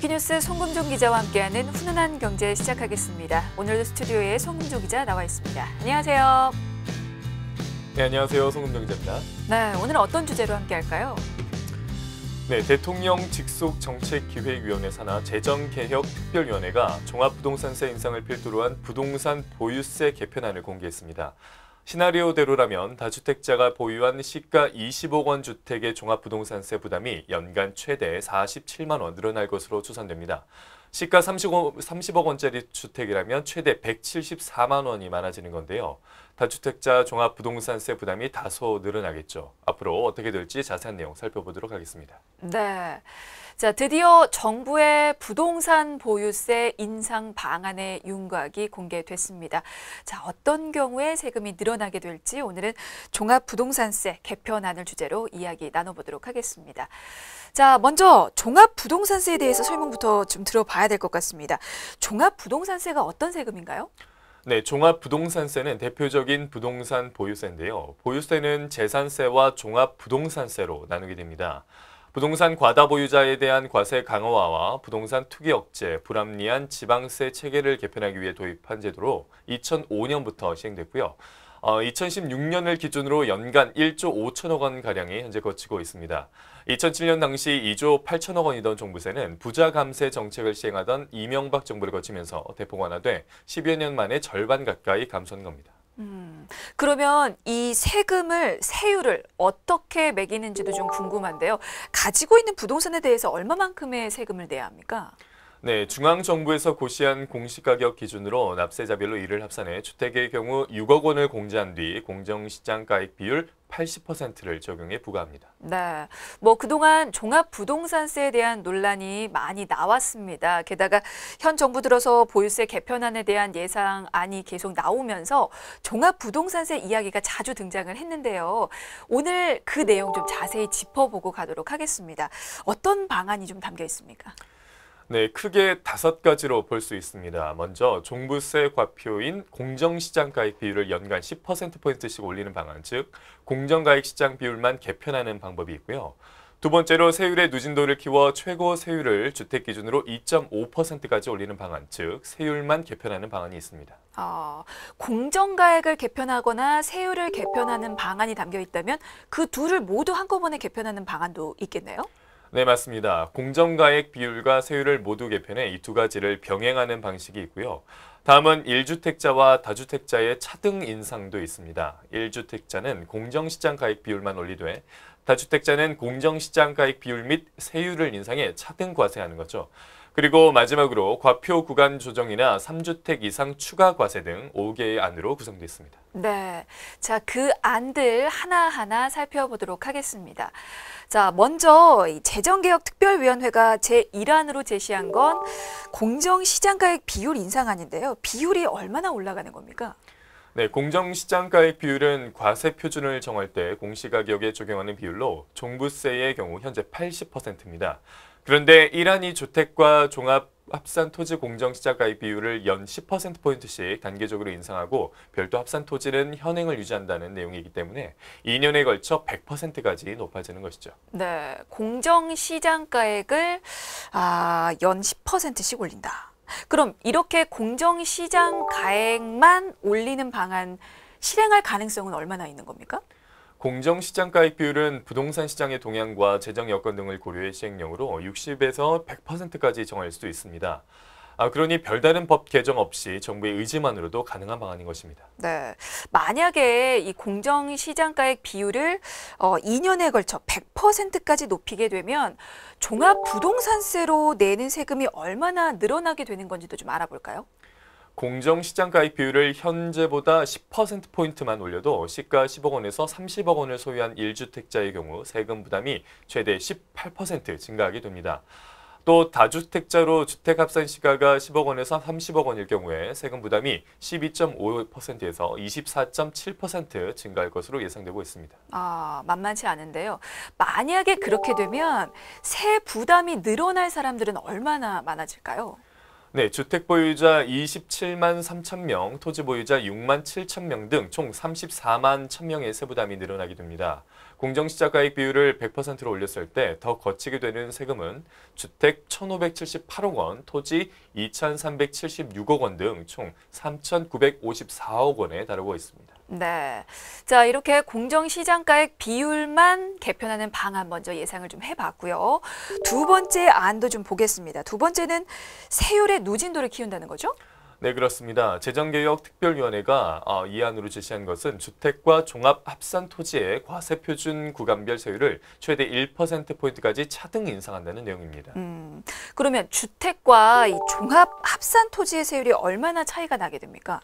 워키뉴스 송금종 기자와 함께하는 훈훈한 경제 시작하겠습니다. 오늘도 스튜디오에 송금종 기자 나와 있습니다. 안녕하세요. 네, 안녕하세요. 송금종 기자입니다. 네, 오늘은 어떤 주제로 함께할까요? 네, 대통령 직속 정책기획위원회 산하 재정개혁특별위원회가 종합부동산세 인상을 필두로 한 부동산 보유세 개편안을 공개했습니다. 시나리오대로라면 다주택자가 보유한 시가 20억 원 주택의 종합부동산세 부담이 연간 최대 47만 원 늘어날 것으로 추산됩니다. 시가 30억 원짜리 주택이라면 최대 174만 원이 많아지는 건데요. 다주택자 종합부동산세 부담이 다소 늘어나겠죠. 앞으로 어떻게 될지 자세한 내용 살펴보도록 하겠습니다. 네. 자, 드디어 정부의 부동산 보유세 인상 방안의 윤곽이 공개됐습니다. 자, 어떤 경우에 세금이 늘어나게 될지 오늘은 종합부동산세 개편안을 주제로 이야기 나눠보도록 하겠습니다. 자, 먼저 종합부동산세에 대해서 설명부터 좀 들어봐야 될 것 같습니다. 종합부동산세가 어떤 세금인가요? 네, 종합부동산세는 대표적인 부동산 보유세인데요. 보유세는 재산세와 종합부동산세로 나누게 됩니다. 부동산 과다 보유자에 대한 과세 강화와 부동산 투기 억제, 불합리한 지방세 체계를 개편하기 위해 도입한 제도로 2005년부터 시행됐고요. 2016년을 기준으로 연간 1조 5천억 원가량이 현재 거치고 있습니다. 2007년 당시 2조 8천억 원이던 종부세는 부자 감세 정책을 시행하던 이명박 정부를 거치면서 대폭 완화돼 10여 년 만에 절반 가까이 감소한 겁니다. 그러면 이 세율을 어떻게 매기는지도 좀 궁금한데요. 가지고 있는 부동산에 대해서 얼마만큼의 세금을 내야 합니까? 네, 중앙정부에서 고시한 공시가격 기준으로 납세자별로 이를 합산해 주택의 경우 6억 원을 공제한 뒤 공정시장가액 비율 80%를 적용해 부과합니다. 네, 뭐 그동안 종합부동산세에 대한 논란이 많이 나왔습니다. 게다가 현 정부 들어서 보유세 개편안에 대한 예상안이 계속 나오면서 종합부동산세 이야기가 자주 등장을 했는데요. 오늘 그 내용 좀 자세히 짚어보고 가도록 하겠습니다. 어떤 방안이 좀 담겨 있습니까? 네, 크게 5가지로 볼 수 있습니다. 먼저 종부세 과표인 공정시장가액 비율을 연간 10%포인트씩 올리는 방안, 즉 공정가액 시장 비율만 개편하는 방법이 있고요. 두 번째로 세율의 누진도를 키워 최고 세율을 주택 기준으로 2.5%까지 올리는 방안, 즉 세율만 개편하는 방안이 있습니다. 공정가액을 개편하거나 세율을 개편하는 방안이 담겨 있다면 그 둘을 모두 한꺼번에 개편하는 방안도 있겠네요? 네, 맞습니다. 공정가액 비율과 세율을 모두 개편해 이 두 가지를 병행하는 방식이 있고요. 다음은 1주택자와 다주택자의 차등 인상도 있습니다. 1주택자는 공정시장가액 비율만 올리되 다주택자는 공정시장가액 비율 및 세율을 인상해 차등 과세하는 거죠. 그리고 마지막으로 과표 구간 조정이나 3주택 이상 추가 과세 등 5개의 안으로 구성되어 있습니다. 네, 자, 그 안들 하나하나 살펴보도록 하겠습니다. 자, 먼저 이 재정개혁특별위원회가 제1안으로 제시한 건 공정시장가액 비율 인상안인데요. 비율이 얼마나 올라가는 겁니까? 네, 공정시장가액 비율은 과세 표준을 정할 때 공시가격에 적용하는 비율로 종부세의 경우 현재 80%입니다. 그런데 1안이 주택과 종합 합산 토지 공정시장가액 비율을 연 10%포인트씩 단계적으로 인상하고 별도 합산 토지는 현행을 유지한다는 내용이기 때문에 2년에 걸쳐 100%까지 높아지는 것이죠. 네, 공정시장가액을 연 10%씩 올린다. 그럼 이렇게 공정시장가액만 올리는 방안 실행할 가능성은 얼마나 있는 겁니까? 공정시장가액 비율은 부동산 시장의 동향과 재정 여건 등을 고려해 시행령으로 60에서 100%까지 정할 수도 있습니다. 그러니 별다른 법 개정 없이 정부의 의지만으로도 가능한 방안인 것입니다. 네, 만약에 이 공정시장가액 비율을 2년에 걸쳐 100%까지 높이게 되면 종합부동산세로 내는 세금이 얼마나 늘어나게 되는 건지도 좀 알아볼까요? 공정시장가액 비율을 현재보다 10%포인트만 올려도 시가 10억 원에서 30억 원을 소유한 1주택자의 경우 세금 부담이 최대 18% 증가하게 됩니다. 또 다주택자로 주택 합산 시가가 10억 원에서 30억 원일 경우에 세금 부담이 12.5%에서 24.7% 증가할 것으로 예상되고 있습니다. 만만치 않은데요. 만약에 그렇게 되면 세 부담이 늘어날 사람들은 얼마나 많아질까요? 네, 주택 보유자 27만 3천 명, 토지 보유자 6만 7천 명 등 총 34만 1천 명의 세부담이 늘어나게 됩니다. 공정시작가액 비율을 100%로 올렸을 때 더 거치게 되는 세금은 주택 1,578억 원, 토지 2,376억 원 등 총 3,954억 원에 달하고 있습니다. 네. 자, 이렇게 공정시장가액 비율만 개편하는 방안 먼저 예상을 좀 해봤고요. 두 번째 안도 좀 보겠습니다. 두 번째는 세율의 누진도를 키운다는 거죠? 네, 그렇습니다. 재정개혁특별위원회가 이 안으로 제시한 것은 주택과 종합합산토지의 과세표준 구간별 세율을 최대 1%포인트까지 차등 인상한다는 내용입니다. 그러면 주택과 이 종합합산토지의 세율이 얼마나 차이가 나게 됩니까?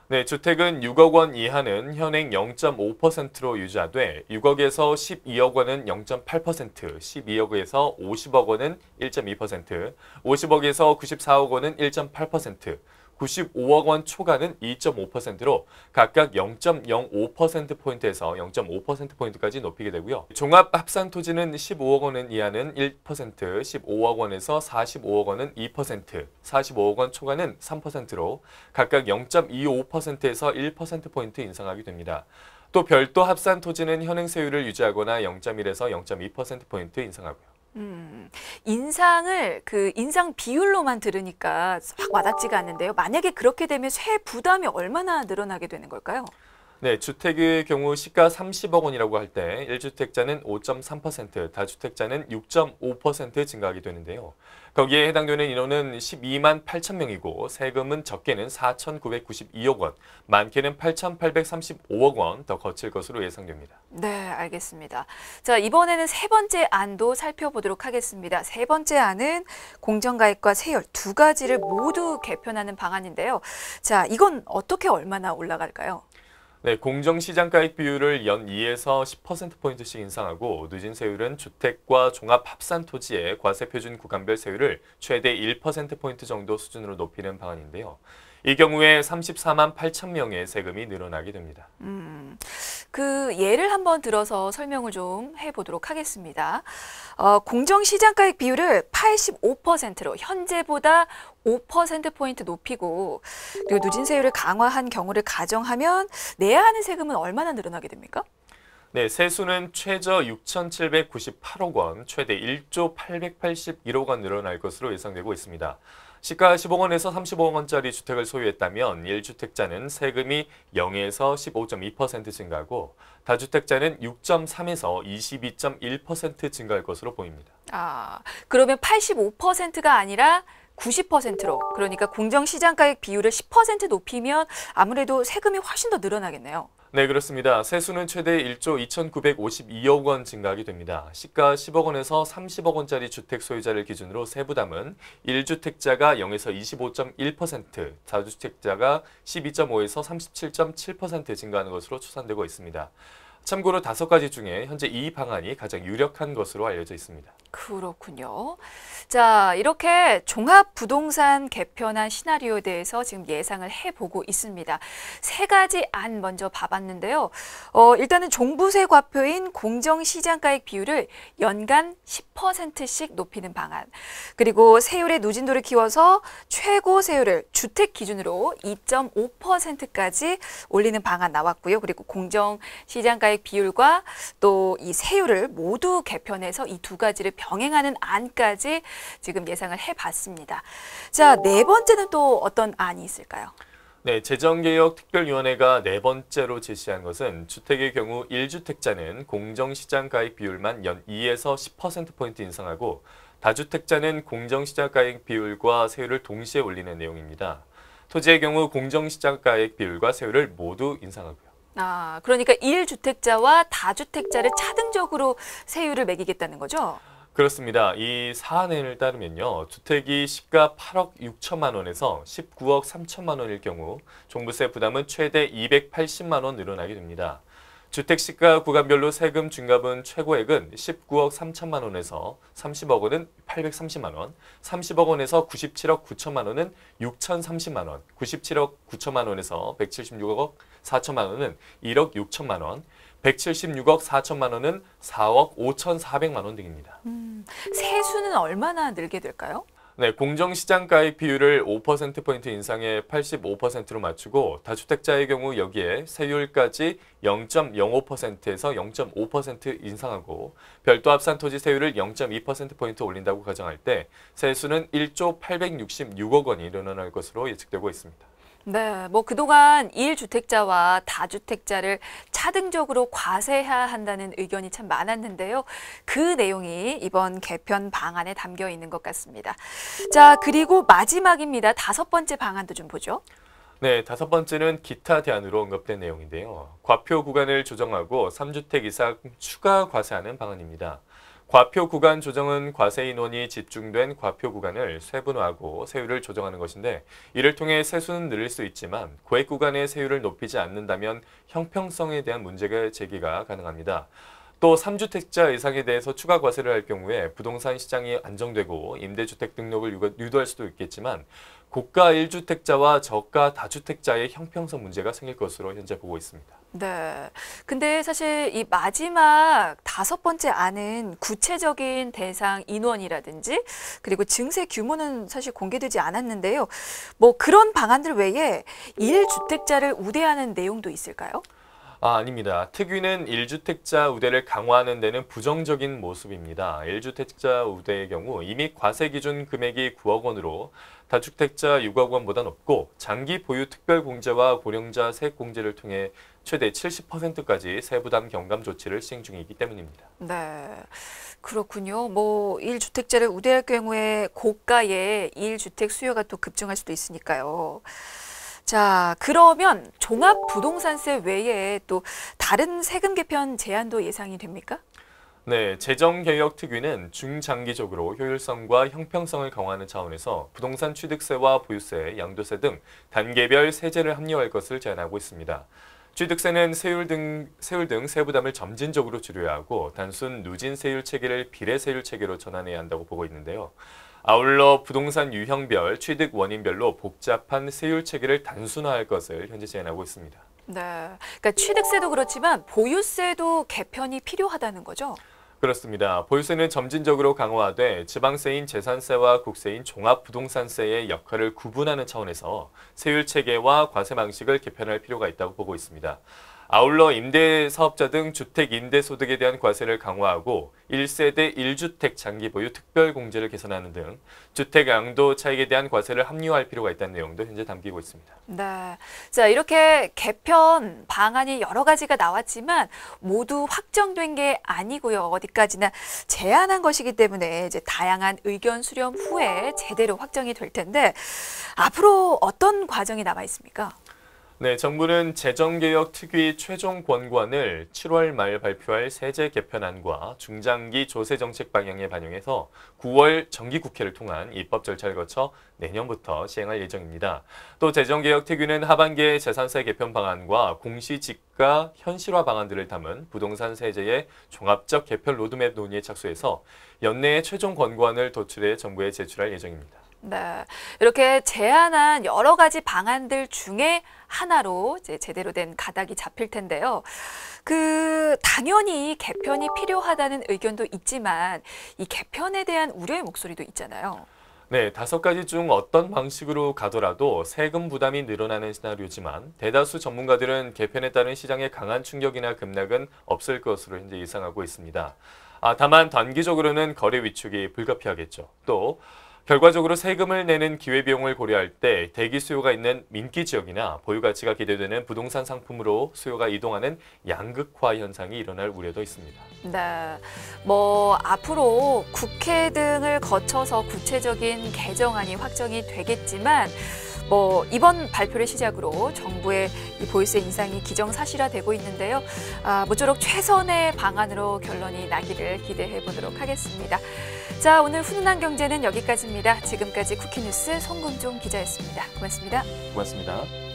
네, 주택은 6억 원 이하는 현행 0.5%로 유지하되 6억에서 12억 원은 0.8%, 12억에서 50억 원은 1.2%, 50억에서 94억 원은 1.8%, 95억 원 초과는 2.5%로 각각 0.05%포인트에서 0.5%포인트까지 높이게 되고요. 종합합산토지는 15억 원 이하는 1%, 15억 원에서 45억 원은 2%, 45억 원 초과는 3%로 각각 0.25%에서 1%포인트 인상하게 됩니다. 또 별도 합산토지는 현행 세율을 유지하거나 0.1에서 0.2%포인트 인상하고요. 인상을 그 인상 비율로만 들으니까 확 와닿지가 않는데요. 만약에 그렇게 되면 세 부담이 얼마나 늘어나게 되는 걸까요? 네, 주택의 경우 시가 30억 원이라고 할 때 1주택자는 5.3%, 다주택자는 6.5% 증가하게 되는데요. 거기에 해당되는 인원은 12만 8천 명이고 세금은 적게는 4,992억 원, 많게는 8,835억 원 더 거칠 것으로 예상됩니다. 네, 알겠습니다. 자, 이번에는 세 번째 안도 살펴보도록 하겠습니다. 세 번째 안은 공정가액과 세율 두 가지를 모두 개편하는 방안인데요. 자, 이건 어떻게 얼마나 올라갈까요? 네, 공정시장가액 비율을 연 2에서 10%포인트씩 인상하고 누진 세율은 주택과 종합합산토지의 과세표준 구간별 세율을 최대 1%포인트 정도 수준으로 높이는 방안인데요. 이 경우에 34만 8천 명의 세금이 늘어나게 됩니다. 그 예를 한번 들어서 설명을 좀 해보도록 하겠습니다. 공정시장가액 비율을 85%로 현재보다 5%포인트 높이고 그리고 누진세율을 강화한 경우를 가정하면 내야 하는 세금은 얼마나 늘어나게 됩니까? 네, 세수는 최저 6,798억 원, 최대 1조 881억 원 늘어날 것으로 예상되고 있습니다. 시가 10억 원에서 30억 원짜리 주택을 소유했다면 1주택자는 세금이 0에서 15.2% 증가하고 다주택자는 6.3에서 22.1% 증가할 것으로 보입니다. 그러면 85%가 아니라 90%로 그러니까 공정시장가액 비율을 10% 높이면 아무래도 세금이 훨씬 더 늘어나겠네요. 네, 그렇습니다. 세수는 최대 1조 2,952억 원 증가하게 됩니다. 시가 10억 원에서 30억 원짜리 주택 소유자를 기준으로 세부담은 1주택자가 0에서 25.1%, 다주택자가 12.5에서 37.7% 증가하는 것으로 추산되고 있습니다. 참고로 5가지 중에 현재 이 방안이 가장 유력한 것으로 알려져 있습니다. 그렇군요. 자, 이렇게 종합부동산 개편안 시나리오에 대해서 지금 예상을 해보고 있습니다. 세 가지 안 먼저 봐봤는데요. 일단은 종부세 과표인 공정시장가액 비율을 연간 10%씩 높이는 방안. 그리고 세율의 누진도를 키워서 최고 세율을 주택 기준으로 2.5%까지 올리는 방안 나왔고요. 그리고 공정시장가액 비율과 또 이 세율을 모두 개편해서 이 두 가지를 병행하는 안까지 지금 예상을 해봤습니다. 자, 네 번째는 또 어떤 안이 있을까요? 네, 재정개혁특별위원회가 네 번째로 제시한 것은 주택의 경우 1주택자는 공정시장가액 비율만 연 2에서 10%포인트 인상하고 다주택자는 공정시장가액 비율과 세율을 동시에 올리는 내용입니다. 토지의 경우 공정시장가액 비율과 세율을 모두 인상하고요. 그러니까 1주택자와 다주택자를 차등적으로 세율을 매기겠다는 거죠? 그렇습니다. 이 사안을 따르면요. 주택이 시가 8억 6천만 원에서 19억 3천만 원일 경우 종부세 부담은 최대 280만 원 늘어나게 됩니다. 주택 시가 구간별로 세금 증가분 최고액은 19억 3천만 원에서 30억 원은 830만 원, 30억 원에서 97억 9천만 원은 6,030만 원, 97억 9천만 원에서 176억 4천만 원은 1억 6천만 원, 176억 4천만 원은 4억 5,400만 원 등입니다. 세수는 얼마나 늘게 될까요? 네, 공정시장가액 비율을 5%포인트 인상해 85%로 맞추고 다주택자의 경우 여기에 세율까지 0.05%에서 0.5% 인상하고 별도 합산 토지 세율을 0.2%포인트 올린다고 가정할 때 세수는 1조 866억 원이 늘어날 것으로 예측되고 있습니다. 네, 뭐 그동안 1주택자와 다주택자를 차등적으로 과세해야 한다는 의견이 참 많았는데요. 그 내용이 이번 개편 방안에 담겨 있는 것 같습니다. 자, 그리고 마지막입니다. 5번째 방안도 좀 보죠. 네, 5번째는 기타 대안으로 언급된 내용인데요. 과표 구간을 조정하고 3주택 이상 추가 과세하는 방안입니다. 과표 구간 조정은 과세 인원이 집중된 과표 구간을 세분화하고 세율을 조정하는 것인데 이를 통해 세수는 늘릴 수 있지만 고액 구간의 세율을 높이지 않는다면 형평성에 대한 문제가 제기가 가능합니다. 또 3주택자 이상에 대해서 추가 과세를 할 경우에 부동산 시장이 안정되고 임대주택 등록을 유도할 수도 있겠지만 고가 1주택자와 저가 다주택자의 형평성 문제가 생길 것으로 현재 보고 있습니다. 네. 근데 사실 이 마지막 5번째 안은 구체적인 대상 인원이라든지 그리고 증세 규모는 사실 공개되지 않았는데요. 뭐 그런 방안들 외에 1주택자를 우대하는 내용도 있을까요? 아닙니다. 특위는 1주택자 우대를 강화하는 데는 부정적인 모습입니다. 1주택자 우대의 경우 이미 과세 기준 금액이 9억 원으로 다주택자 6억 원보다 높고 장기 보유 특별공제와 고령자 세액공제를 통해 최대 70%까지 세부담 경감 조치를 시행 중이기 때문입니다. 네. 그렇군요. 뭐 1주택자를 우대할 경우에 고가의 1주택 수요가 또 급증할 수도 있으니까요. 자, 그러면 종합부동산세 외에 또 다른 세금 개편 제한도 예상이 됩니까? 네, 재정개혁특위는 중장기적으로 효율성과 형평성을 강화하는 차원에서 부동산 취득세와 보유세, 양도세 등 단계별 세제를 합리화할 것을 제안하고 있습니다. 취득세는 세율 등 세부담을 점진적으로 줄여야 하고 단순 누진 세율 체계를 비례 세율 체계로 전환해야 한다고 보고 있는데요. 아울러 부동산 유형별, 취득 원인별로 복잡한 세율 체계를 단순화할 것을 현재 제안하고 있습니다. 네, 그러니까 취득세도 그렇지만 보유세도 개편이 필요하다는 거죠? 그렇습니다. 보유세는 점진적으로 강화돼 지방세인 재산세와 국세인 종합부동산세의 역할을 구분하는 차원에서 세율 체계와 과세 방식을 개편할 필요가 있다고 보고 있습니다. 아울러 임대사업자 등 주택 임대소득에 대한 과세를 강화하고 1세대 1주택 장기보유 특별공제를 개선하는 등 주택 양도 차익에 대한 과세를 합리화할 필요가 있다는 내용도 현재 담기고 있습니다. 네. 자, 이렇게 개편 방안이 여러 가지가 나왔지만 모두 확정된 게 아니고요. 어디까지나 제안한 것이기 때문에 이제 다양한 의견 수렴 후에 제대로 확정이 될 텐데 앞으로 어떤 과정이 남아 있습니까? 네, 정부는 재정개혁특위 최종 권고안을 7월 말 발표할 세제 개편안과 중장기 조세 정책 방향에 반영해서 9월 정기국회를 통한 입법 절차를 거쳐 내년부터 시행할 예정입니다. 또 재정개혁특위는 하반기에 재산세 개편 방안과 공시지가 현실화 방안들을 담은 부동산 세제의 종합적 개편 로드맵 논의에 착수해서 연내에 최종 권고안을 도출해 정부에 제출할 예정입니다. 네, 이렇게 제안한 여러 가지 방안들 중에 하나로 이제 제대로 된 가닥이 잡힐 텐데요. 당연히 개편이 필요하다는 의견도 있지만 이 개편에 대한 우려의 목소리도 있잖아요. 네, 5가지 중 어떤 방식으로 가더라도 세금 부담이 늘어나는 시나리오지만 대다수 전문가들은 개편에 따른 시장의 강한 충격이나 급락은 없을 것으로 현재 예상하고 있습니다. 다만 단기적으로는 거래 위축이 불가피하겠죠. 또 결과적으로 세금을 내는 기회비용을 고려할 때 대기 수요가 있는 민기 지역이나 보유 가치가 기대되는 부동산 상품으로 수요가 이동하는 양극화 현상이 일어날 우려도 있습니다. 네, 뭐 앞으로 국회 등을 거쳐서 구체적인 개정안이 확정이 되겠지만 뭐 이번 발표를 시작으로 정부의 이 보유세 인상이 기정사실화되고 있는데요. 모쪼록 최선의 방안으로 결론이 나기를 기대해 보도록 하겠습니다. 자, 오늘 훈훈한 경제는 여기까지입니다. 지금까지 쿠키뉴스 송금종 기자였습니다. 고맙습니다. 고맙습니다.